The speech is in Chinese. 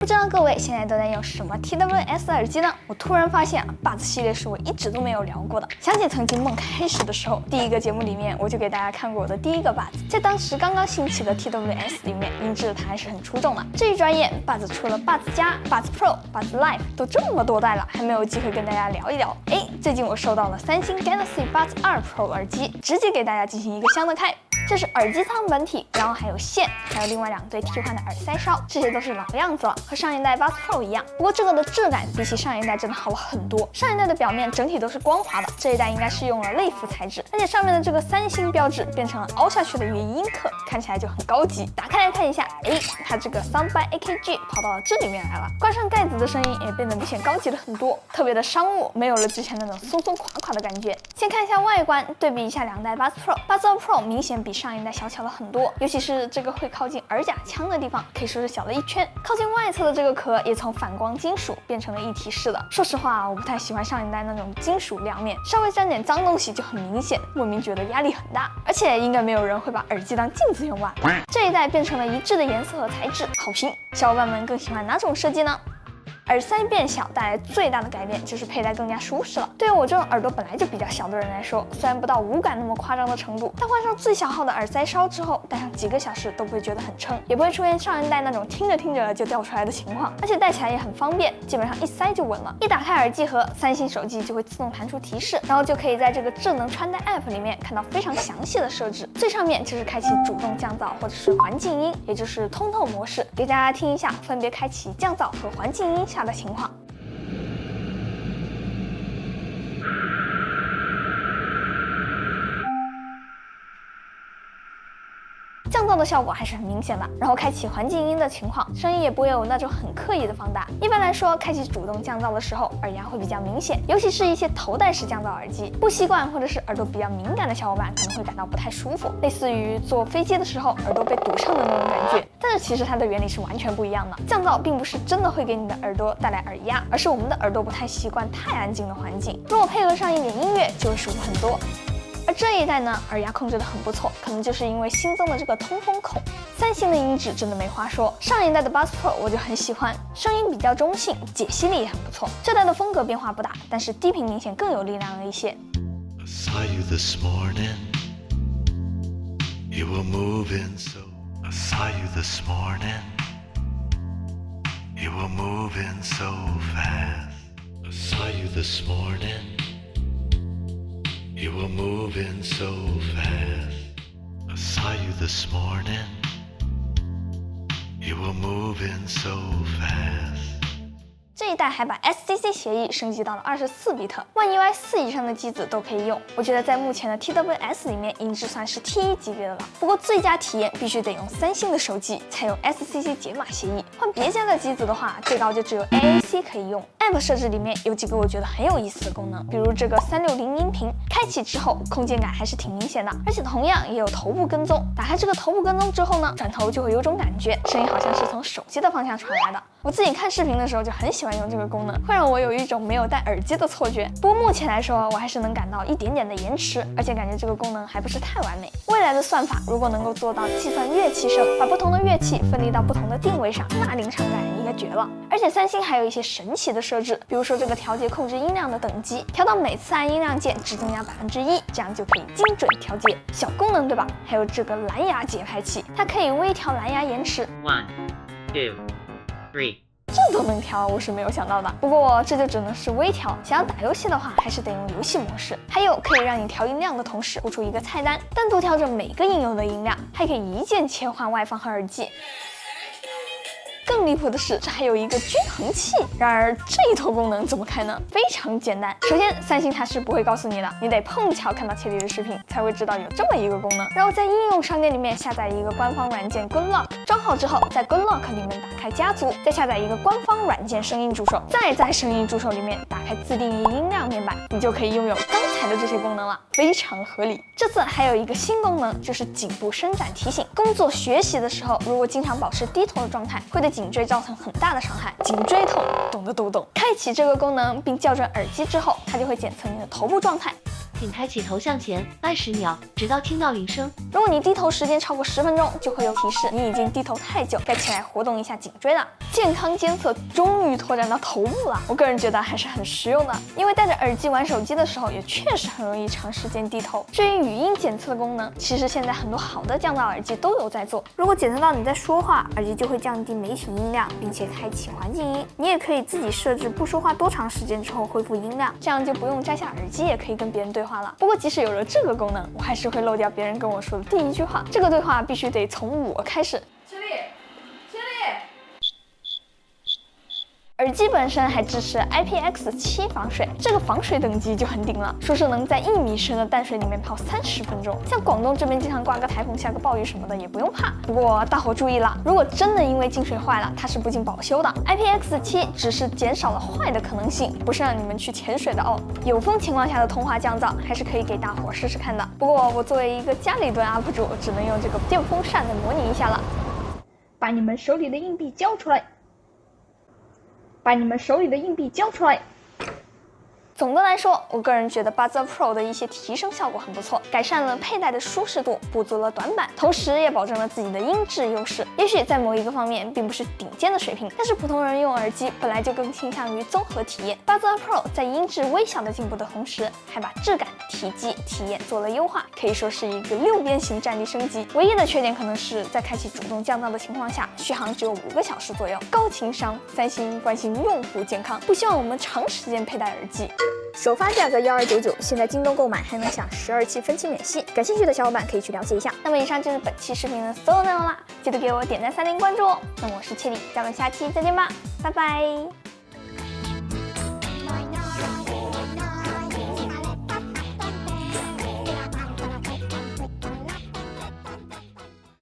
不知道各位现在都在用什么 TWS 耳机呢？我突然发现Buds 系列是我一直都没有聊过的。想起曾经梦开始的时候，第一个节目里面我就给大家看过我的第一个 Buds， 在当时刚刚兴起的 TWS 里面，音质它还是很出众的。这一转眼 Buds 出了 Buds 加、Buds Pro、Buds Live， 都这么多代了，还没有机会跟大家聊一聊。最近我收到了三星 Galaxy Buds 2 Pro 耳机，直接给大家进行一个箱的开。这是耳机舱本体，然后还有线，还有另外2对替换的耳塞梢，这些都是老样子了，和上一代 Buds Pro 一样。不过这个的质感比起上一代真的好了很多。上一代的表面整体都是光滑的，这一代应该是用了类肤材质，而且上面的这个三星标志变成了凹下去的元音刻，看起来就很高级。打开来看一下，它这个 Sound by AKG 跑到了这里面来了。关上盖子的声音也变得明显高级了很多，特别的商务，没有了之前那种松松垮垮的感觉。先看一下外观，对比一下2代 Buds Pro，Buds Pro 明显比上一代小巧了很多，尤其是这个会靠近耳甲腔的地方，可以说是小了一圈。靠近外侧的这个壳也从反光金属变成了一体式的。说实话，我不太喜欢上一代那种金属亮面，稍微沾点脏东西就很明显，莫名觉得压力很大。而且应该没有人会把耳机当镜子用吧？这一代变成了一致的颜色和材质，好评。小伙伴们更喜欢哪种设计呢？耳塞变小带来最大的改变就是佩戴更加舒适了。对于我这种耳朵本来就比较小的人来说，虽然不到无感那么夸张的程度，但换上最小号的耳塞梢之后，戴上几个小时都不会觉得很撑，也不会出现上一代那种听着听着就掉出来的情况。而且戴起来也很方便，基本上一塞就稳了。一打开耳机盒，三星手机就会自动弹出提示，然后就可以在这个智能穿戴 App 里面看到非常详细的设置。最上面就是开启主动降噪或者是环境音，也就是通透模式，给大家听一下分别开启降噪和环境音下的情况。降噪的效果还是很明显的，然后开启环境音的情况，声音也不会有那种很刻意的放大。一般来说，开启主动降噪的时候，耳压会比较明显，尤其是一些头戴式降噪耳机，不习惯或者是耳朵比较敏感的小伙伴可能会感到不太舒服，类似于坐飞机的时候耳朵被堵上的那种感觉。但是其实它的原理是完全不一样的，降噪并不是真的会给你的耳朵带来耳压，而是我们的耳朵不太习惯太安静的环境，如果配合上一点音乐，就会舒服很多。而这一代呢，耳压控制的很不错，可能就是因为新增的这个通风孔。三星的音质真的没话说，上一代的 Buds Pro 我就很喜欢，声音比较中性，解析力也很不错。这代的风格变化不大，但是低频明显更有力量了一些。You were moving so fast. I saw you this morning. You were moving so fast. 这一代还把 SCC 协议升级到了24比特，One UI 4以上的机子都可以用。我觉得在目前的 TWS 里面，音质算是 T1 级别的了。不过最佳体验必须得用三星的手机才有 SCC 解码协议，换别家的机子的话，最高就只有 AAC 可以用。App 设置里面有几个我觉得很有意思的功能，比如这个360音频，开启之后空间感还是挺明显的，而且同样也有头部跟踪。打开这个头部跟踪之后呢，转头就会有种感觉，声音好像是从手机的方向传来的。我自己看视频的时候就很喜欢用这个功能，会让我有一种没有戴耳机的错觉。不过目前来说，我还是能感到一点点的延迟，而且感觉这个功能还不是太完美。未来的算法如果能够做到计算乐器声，把不同的乐器分离到不同的定位上，那临场感应该绝了。而且三星还有一些神奇的设置，比如说这个调节控制音量的等级，调到每次按音量键只增加1%，这样就可以精准调节。小功能对吧？还有这个蓝牙节拍器，它可以微调蓝牙延迟。1, 2, 3。这都能调，我是没有想到的。不过这就只能是微调，想要打游戏的话，还是得用游戏模式。还有可以让你调音量的同时，呼出一个菜单，单独调整每个应用的音量，还可以一键切换外放和耳机。更离谱的是，这还有一个均衡器。然而这一坨功能怎么开呢？非常简单。首先，三星它是不会告诉你的，你得碰巧看到切里的视频才会知道有这么一个功能。然后在应用商店里面下载一个官方软件 Good Lock， 装好之后，在 Good Lock 里面打开家族，再下载一个官方软件声音助手，再在声音助手里面打开自定义音量面板，你就可以拥有刚才的这些功能了，非常合理。这次还有一个新功能，就是颈部伸展提醒。工作学习的时候，如果经常保持低头的状态，会对颈椎造成很大的伤害。颈椎痛，懂的都懂。开启这个功能并校准耳机之后，它就会检测你的头部状态。并开启头像前按10秒，直到听到铃声。如果你低头时间超过10分钟，就会有提示你已经低头太久，该起来活动一下颈椎了。健康监测终于拓展到头部了，我个人觉得还是很实用的，因为戴着耳机玩手机的时候，也确实很容易长时间低头。至于语音检测的功能，其实现在很多好的降噪耳机都有在做。如果检测到你在说话，耳机就会降低媒体音量，并且开启环境音。你也可以自己设置不说话多长时间之后恢复音量，这样就不用摘下耳机也可以跟别人对话了。不过即使有了这个功能，我还是会漏掉别人跟我说的第一句话，这个对话必须得从我开始。耳机本身还支持 IPX7 防水，这个防水等级就很顶了，说是能在1米深的淡水里面泡30分钟。像广东这边经常刮个台风、下个暴雨什么的也不用怕。不过大伙注意了，如果真的因为进水坏了，它是不进保修的。IPX7 只是减少了坏的可能性，不是让你们去潜水的哦。有风情况下的通话降噪还是可以给大伙试试看的。不过我作为一个家里蹲 UP 主，只能用这个电风扇来模拟一下了。把你们手里的硬币交出来！把你们手里的硬币交出来！总的来说，我个人觉得 Buds Pro 的一些提升效果很不错，改善了佩戴的舒适度，补足了短板，同时也保证了自己的音质优势。也许在某一个方面并不是顶尖的水平，但是普通人用耳机本来就更倾向于综合体验。Buds Pro 在音质微小的进步的同时，还把质感、体积、体验做了优化，可以说是一个6边形战力升级。唯一的缺点可能是在开启主动降噪的情况下，续航只有5个小时左右。高情商，三星关心用户健康，不希望我们长时间佩戴耳机。首发价格1299，现在京东购买还能享12期分期免息，感兴趣的小伙伴可以去了解一下。那么以上就是本期视频的所有内容啦，记得给我点赞、3连关注哦。那么我是切里，咱们下期再见吧，拜拜。